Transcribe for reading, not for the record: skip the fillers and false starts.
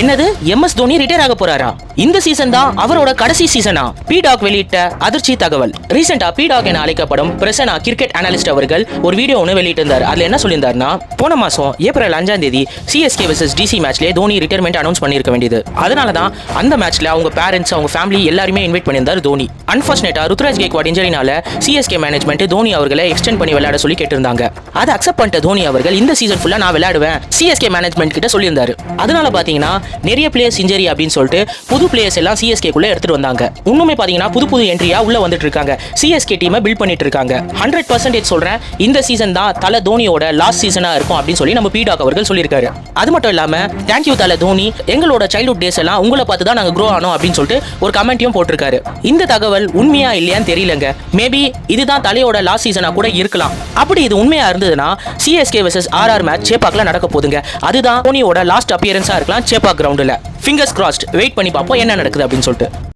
என்னது MS Dhoni retire ஆக போறாரா? இந்த சீசன் தான் அவரோட கடைசி சீசனா? P-Dog வெளியிட்ட அதிர்ச்சி தகவல். ரீசெண்டா P-Dog என அழைக்கப்படும் பிரசன்னா கிரிக்கெட் அனலிஸ்ட் அவர்கள் ஒரு வீடியோ ஒன்று வெளியிட்டிருந்தார். அதுல என்ன சொல்லியிருந்தாருன்னா, போன மாசம் ஏப்ரல் 5ஆம் தேதி CSK vs DC மேட்ச்ல தோனி ரிட்டையர்மெண்ட் அனௌன்ஸ் பண்ணிருக்க வேண்டியது. அதனால தான் அந்த மேட்ச்ல அவங்க பேரண்ட்ஸ், அவங்க ஃபேமிலி எல்லாருமே இன்வைட் பண்ணியிருந்தார் தோனி. அன்பார்ச்சுனேட்டா ருத்ராஜ் கேக்வாட் இன்ஜரினால CSK மேனேஜ்மெண்ட் தோனி அவர்களை எக்ஸ்டெண்ட் பண்ணி விளையாட சொல்லி கேட்டிருந்தாங்க. அதை அக்செப்ட் பண்ணிட்ட தோனி அவர்கள் இந்த சீசன் ஃபுல்லா நான் விளையாடுவேன் CSK மேனேஜ்மெண்ட் கிட்ட சொல்லியிருந்தாரு. அதனால பாத்தீங்கன்னா நிறைய பிளேயர்ஸ் இன்ஜரி அப்படின்னு சொல்லிட்டு புது பிளேயர்ஸ் எல்லாம் CSK குள்ள எடுத்துட்டு வந்தாங்க. இன்னுமே பாத்தீங்கன்னா புது என்ட்ரியா உள்ள வந்துட்டு இருக்காங்க. CSK டீமை பில்ட் பண்ணிட்டு இருக்காங்க. 100% சொல்றேன், இந்த சீசன் தான் தல தோனியோட லாஸ்ட் சீசனா இருக்கும் அப்படின்னு சொல்லி நம்ம P-Dog அவர்கள் சொல்லியிருக்காரு. அது மட்டும் இல்லாம தேங்க்யூ தல தோனி, எங்களோட சைல்ட்ஹுட் டேஸ் எல்லாம் உங்களை பார்த்து தான் நாங்க க்ரோ ஆனோம் அப்படின்னு சொல்லிட்டு ஒரு கமெண்ட்டையும் போட்டிருக்காரு. இந்த தகவல் உண்மையா இல்லையான்னு தெரியலங்க. மேபி இதுதான் தலையோட லாஸ்ட் சீசனா கூட இருக்கலாம். அப்படி இது உண்மையா இருந்ததுன்னா CSK vs RR மேட்ச் சேப்பாக்ல நடக்க போகுதுங்க. அதுதான் தோனியோட லாஸ்ட் அப்பியரன்ஸா இருக்கலாம் சேப்பாக் கிரவுண்ட்ல. ஃபிங்கர்ஸ் கிராஸ்ட், வெயிட் பண்ணி பார்ப்போம் என்ன நடக்குது அப்படின்னு சொல்லிட்டு.